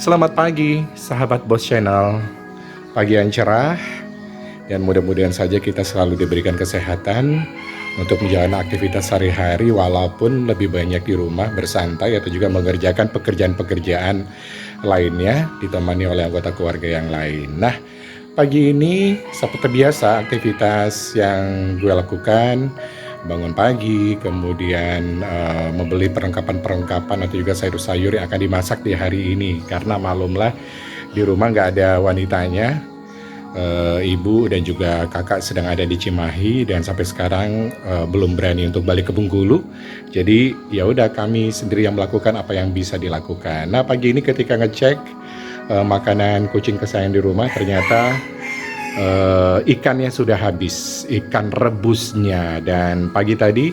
Selamat pagi, sahabat Bos Channel. Pagi yang cerah, dan mudah-mudahan saja kita selalu diberikan kesehatan untuk menjalani aktivitas sehari-hari walaupun lebih banyak di rumah bersantai atau juga mengerjakan pekerjaan-pekerjaan lainnya ditemani oleh anggota keluarga yang lain. Nah, pagi ini seperti biasa aktivitas yang gue lakukan bangun pagi, kemudian membeli perlengkapan-perlengkapan atau juga sayur-sayur yang akan dimasak di hari ini. Karena malumlah di rumah nggak ada wanitanya, ibu dan juga kakak sedang ada di Cimahi dan sampai sekarang belum berani untuk balik ke Bengkulu. Jadi ya udah kami sendiri yang melakukan apa yang bisa dilakukan. Nah pagi ini ketika ngecek makanan kucing kesayangan di rumah ternyata ikannya sudah habis, ikan rebusnya, dan pagi tadi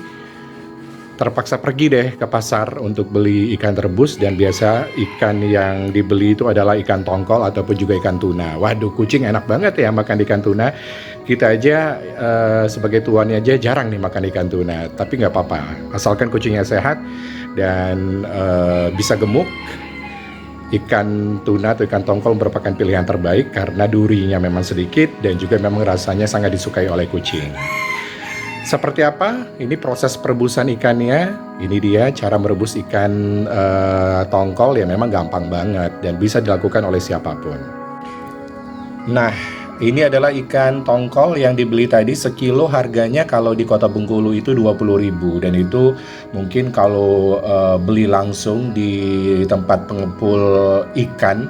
terpaksa pergi deh ke pasar untuk beli ikan rebus. Dan biasa ikan yang dibeli itu adalah ikan tongkol ataupun juga ikan tuna. Waduh, kucing enak banget ya makan ikan tuna. Kita aja sebagai tuannya aja jarang nih makan ikan tuna, tapi nggak apa-apa asalkan kucingnya sehat dan bisa gemuk. Ikan tuna atau ikan tongkol merupakan pilihan terbaik karena durinya memang sedikit dan juga memang rasanya sangat disukai oleh kucing. Seperti apa? Ini proses perebusan ikannya. Ini dia cara merebus ikan tongkol yang memang gampang banget dan bisa dilakukan oleh siapapun. Nah, ini adalah ikan tongkol yang dibeli tadi sekilo, harganya kalau di Kota Bengkulu itu 20.000, dan itu mungkin kalau beli langsung di tempat pengepul ikan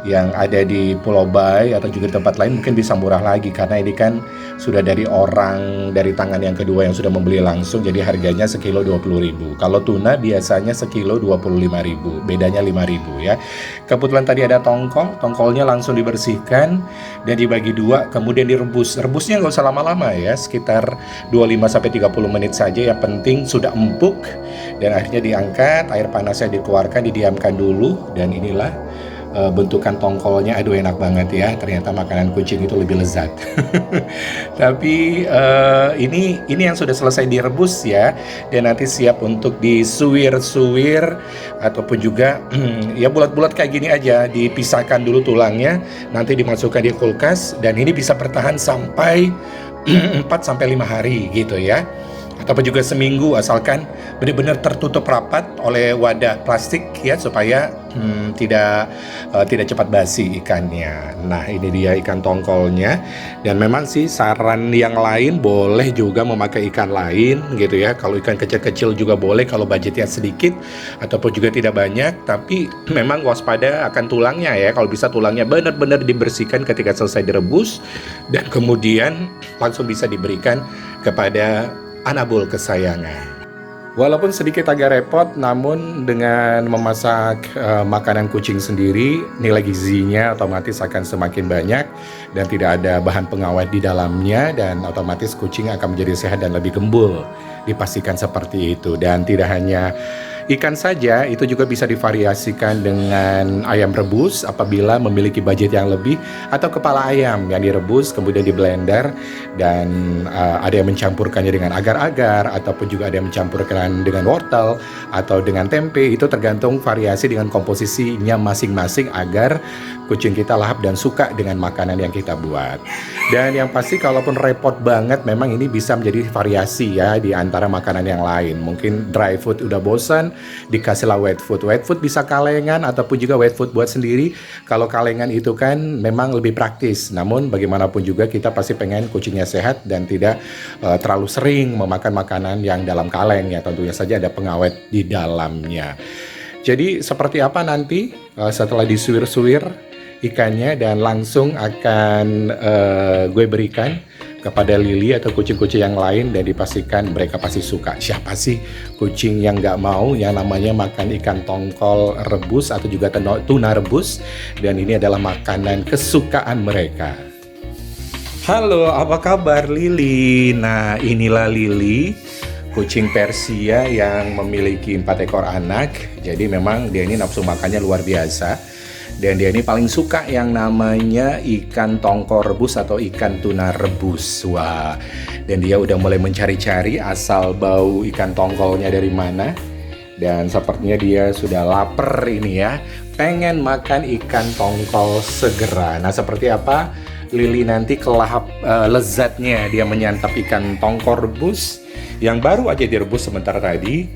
yang ada di Pulau Bay atau juga di tempat lain mungkin bisa murah lagi karena ini kan sudah dari orang dari tangan yang kedua yang sudah membeli langsung, jadi harganya sekilo 20.000. Kalau tuna biasanya sekilo 25.000, bedanya 5.000 ya. Kebetulan tadi ada tongkolnya langsung dibersihkan dan dibagi dua, kemudian direbus. Rebusnya nggak usah lama-lama ya, sekitar 25-30 menit saja, yang penting sudah empuk. Dan akhirnya diangkat, air panasnya dikeluarkan, didiamkan dulu, dan inilah bentukan tongkolnya. Aduh enak banget ya, ternyata makanan kucing itu lebih lezat. Tapi ini yang sudah selesai direbus ya, dan nanti siap untuk disuwir-suwir ataupun juga ya bulat-bulat kayak gini aja, dipisahkan dulu tulangnya, nanti dimasukkan di kulkas dan ini bisa bertahan sampai 4-5 hari gitu ya, ataupun juga seminggu asalkan benar-benar tertutup rapat oleh wadah plastik ya, supaya tidak cepat basi ikannya. Nah ini dia ikan tongkolnya, dan memang sih saran yang lain boleh juga memakai ikan lain gitu ya. Kalau ikan kecil-kecil juga boleh kalau budgetnya sedikit ataupun juga tidak banyak, tapi memang waspada akan tulangnya ya. Kalau bisa tulangnya benar-benar dibersihkan ketika selesai direbus dan kemudian langsung bisa diberikan kepada anabul kesayangan. Walaupun sedikit agak repot, namun dengan memasak makanan kucing sendiri, nilai gizinya otomatis akan semakin banyak dan tidak ada bahan pengawet di dalamnya, dan otomatis kucing akan menjadi sehat dan lebih gembul. Dipastikan seperti itu. Dan tidak hanya ikan saja, itu juga bisa divariasikan dengan ayam rebus apabila memiliki budget yang lebih, atau kepala ayam yang direbus kemudian di blender, dan ada yang mencampurkannya dengan agar-agar ataupun juga ada yang mencampurkan dengan wortel atau dengan tempe. Itu tergantung variasi dengan komposisinya masing-masing agar kucing kita lahap dan suka dengan makanan yang kita buat. Dan yang pasti kalaupun repot banget, memang ini bisa menjadi variasi ya di antara makanan yang lain. Mungkin dry food udah bosan, dikasihlah wet food. Wet food bisa kalengan ataupun juga wet food buat sendiri. Kalau kalengan itu kan memang lebih praktis, namun bagaimanapun juga kita pasti pengen kucingnya sehat dan tidak terlalu sering memakan makanan yang dalam kaleng ya, tentunya saja ada pengawet di dalamnya. Jadi seperti apa nanti setelah disuwir-suwir ikannya dan langsung akan gue berikan kepada Lily atau kucing-kucing yang lain, dan dipastikan mereka pasti suka. Siapa sih kucing yang nggak mau yang namanya makan ikan tongkol rebus atau juga tuna rebus, dan ini adalah makanan kesukaan mereka. Halo, apa kabar Lily? Nah inilah Lily, kucing Persia yang memiliki 4 ekor anak. Jadi memang dia ini nafsu makannya luar biasa. Dan dia ini paling suka yang namanya ikan tongkol rebus atau ikan tuna rebus. Wah, dan dia udah mulai mencari-cari asal bau ikan tongkolnya dari mana. Dan sepertinya dia sudah lapar ini ya, pengen makan ikan tongkol segera. Nah, seperti apa Lili nanti kelahap lezatnya dia menyantap ikan tongkol rebus yang baru aja direbus sebentar tadi.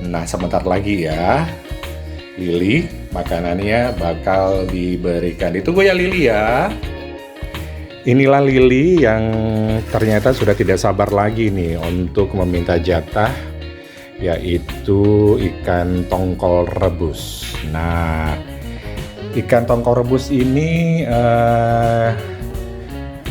Nah, sebentar lagi ya Lili makanannya bakal diberikan. Ditunggu ya Lili ya. Inilah Lili yang ternyata sudah tidak sabar lagi nih untuk meminta jatah, yaitu ikan tongkol rebus. Nah, ikan tongkol rebus ini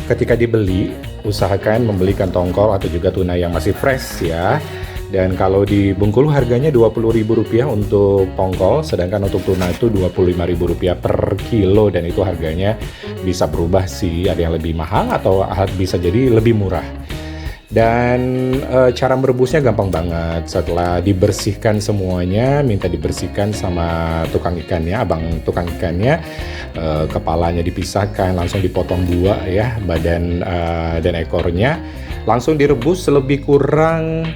ketika dibeli, usahakan membeli ikan tongkol atau juga tuna yang masih fresh ya. Dan kalau di Bengkulu harganya Rp20.000 untuk tongkol, sedangkan untuk tuna itu Rp25.000 per kilo, dan itu harganya bisa berubah sih, ada yang lebih mahal atau bisa jadi lebih murah. Dan cara merebusnya gampang banget. Setelah dibersihkan semuanya, minta dibersihkan sama tukang ikannya, abang tukang ikannya, kepalanya dipisahkan, langsung dipotong dua ya, badan dan ekornya, langsung direbus lebih kurang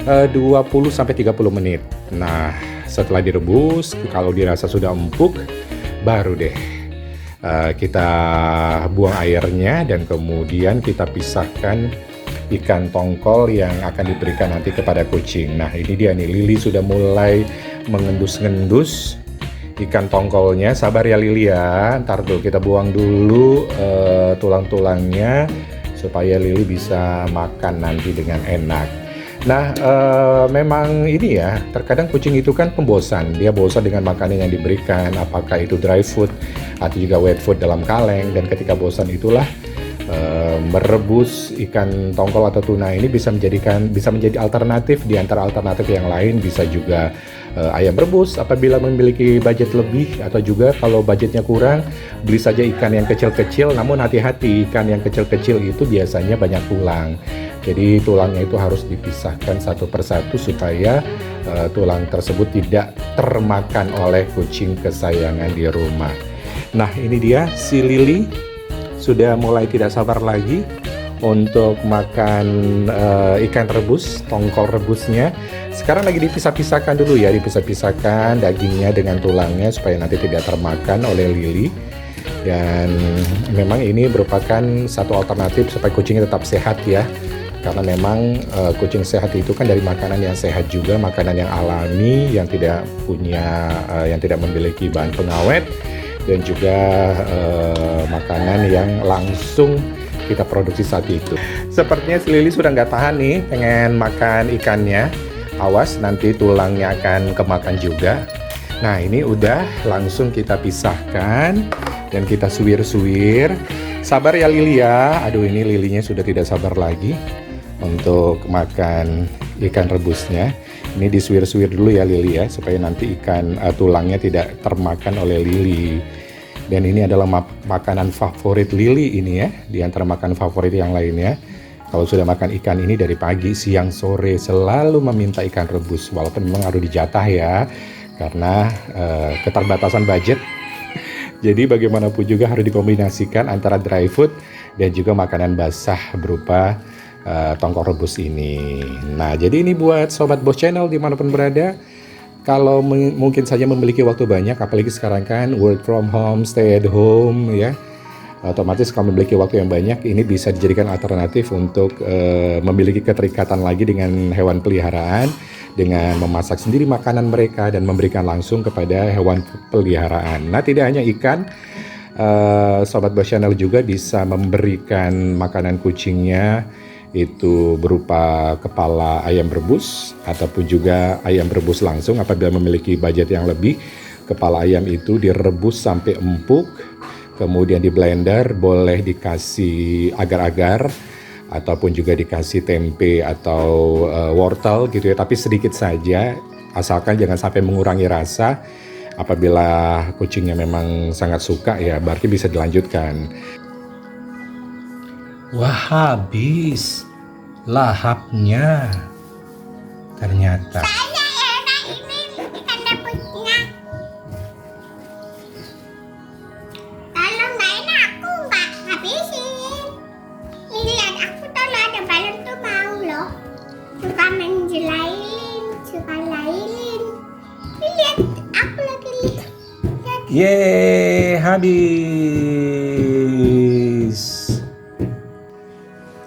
20-30 menit. Nah, setelah direbus, kalau dirasa sudah empuk, baru deh kita buang airnya dan kemudian kita pisahkan ikan tongkol yang akan diberikan nanti kepada kucing. Nah, ini dia nih, Lili sudah mulai mengendus-ngendus ikan tongkolnya. Sabar ya Lili ya, ntar tuh kita buang dulu tulang-tulangnya supaya Lili bisa makan nanti dengan enak. Nah, memang ini ya, terkadang kucing itu kan pembosan. Dia bosan dengan makanan yang diberikan, apakah itu dry food atau juga wet food dalam kaleng. Dan ketika bosan itulah merebus ikan tongkol atau tuna ini bisa menjadi alternatif di antara alternatif yang lain. Bisa juga ayam rebus apabila memiliki budget lebih, atau juga kalau budgetnya kurang, beli saja ikan yang kecil-kecil. Namun hati-hati, ikan yang kecil-kecil itu biasanya banyak tulang. Jadi tulangnya itu harus dipisahkan satu persatu supaya tulang tersebut tidak termakan oleh kucing kesayangan di rumah. Nah, ini dia si Lili sudah mulai tidak sabar lagi untuk makan ikan rebus, tongkol rebusnya. Sekarang lagi dipisah-pisahkan dulu ya, dipisah-pisahkan dagingnya dengan tulangnya supaya nanti tidak termakan oleh Lili. Dan memang ini merupakan satu alternatif supaya kucingnya tetap sehat ya. Karena memang kucing sehat itu kan dari makanan yang sehat juga, makanan yang alami, yang tidak memiliki bahan pengawet, dan juga makanan yang langsung kita produksi saat itu. Sepertinya si Lili sudah nggak tahan nih, pengen makan ikannya. Awas nanti tulangnya akan kemakan juga. Nah, ini udah langsung kita pisahkan dan kita suwir-suwir. Sabar ya Lili ya. Aduh, ini Lilinya sudah tidak sabar lagi untuk makan ikan rebusnya. Ini disuwir-suwir dulu ya Lili ya, supaya nanti ikan tulangnya tidak termakan oleh Lili. Dan ini adalah makanan favorit Lili ini ya, di antara makanan favorit yang lainnya. Kalau sudah makan ikan ini dari pagi, siang, sore selalu meminta ikan rebus, walaupun memang harus dijatah ya, karena keterbatasan budget. Jadi bagaimanapun juga harus dikombinasikan antara dry food dan juga makanan basah berupa tongkol rebus ini. Nah, jadi ini buat Sobat Boss Channel dimanapun berada, kalau mungkin saja memiliki waktu banyak, apalagi sekarang kan work from home, stay at home ya, otomatis kalau memiliki waktu yang banyak, ini bisa dijadikan alternatif untuk memiliki keterikatan lagi dengan hewan peliharaan, dengan memasak sendiri makanan mereka dan memberikan langsung kepada hewan peliharaan. Nah, tidak hanya ikan, Sobat Boss Channel juga bisa memberikan makanan kucingnya itu berupa kepala ayam rebus ataupun juga ayam rebus langsung apabila memiliki budget yang lebih. Kepala ayam itu direbus sampai empuk, kemudian di blender, boleh dikasih agar-agar ataupun juga dikasih tempe atau wortel gitu ya, tapi sedikit saja, asalkan jangan sampai mengurangi rasa. Apabila kucingnya memang sangat suka ya berarti bisa dilanjutkan. Wah, habis lahapnya ternyata. Saya enak ini ikan rebusnya. Kalau nggak enak aku nggak habisin. Lihat aku kalau ada balon tuh mau loh. Suka menjelailin, suka lailin. Yeay, habis.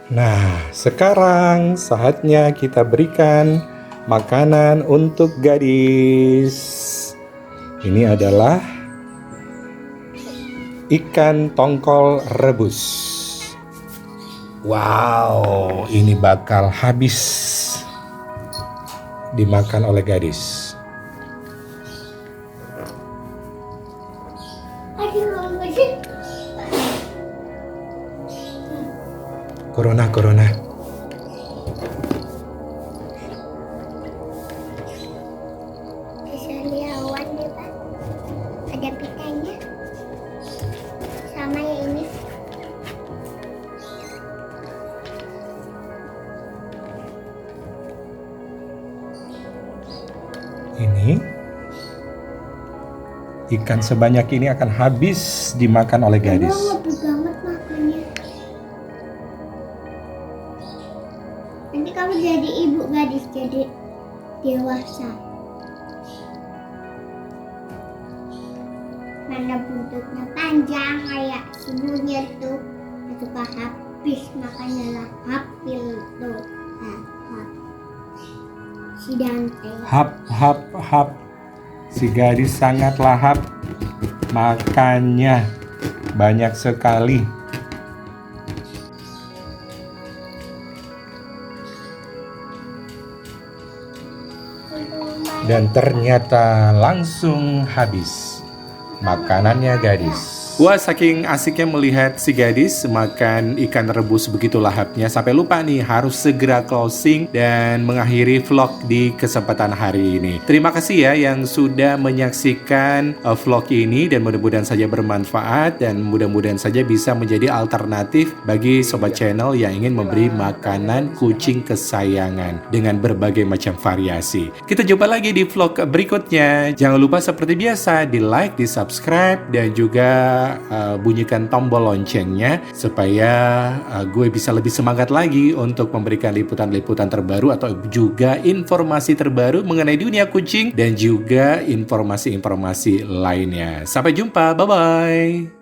Nah, sekarang saatnya kita berikan makanan untuk gadis. Ini adalah ikan tongkol rebus. Wow, ini bakal habis dimakan oleh gadis. Aduh, Corona. keseliawan deh Pak. Ada pitanya. Sama ya ini. Ini ikan sebanyak ini akan habis dimakan oleh gadis. Lebih banget makannya. Nanti kamu jadi ibu gadis, jadi dewasa. Mana buntutnya panjang kayak si monyet tuh. Suka habis makannya lah hapil tuh. Hap. Si Dante. Hap. Si gadis sangat lahap. Makannya banyak sekali. Dan ternyata langsung habis makanannya gadis. Wah, saking asiknya melihat si gadis makan ikan rebus begitu lahapnya, sampai lupa nih harus segera closing dan mengakhiri vlog di kesempatan hari ini. Terima kasih ya yang sudah menyaksikan vlog ini, dan mudah-mudahan saja bermanfaat dan mudah-mudahan saja bisa menjadi alternatif bagi sobat channel yang ingin memberi makanan kucing kesayangan dengan berbagai macam variasi. Kita jumpa lagi di vlog berikutnya. Jangan lupa seperti biasa di like, di subscribe, dan juga bunyikan tombol loncengnya supaya gue bisa lebih semangat lagi untuk memberikan liputan-liputan terbaru atau juga informasi terbaru mengenai dunia kucing dan juga informasi-informasi lainnya. Sampai jumpa, bye-bye.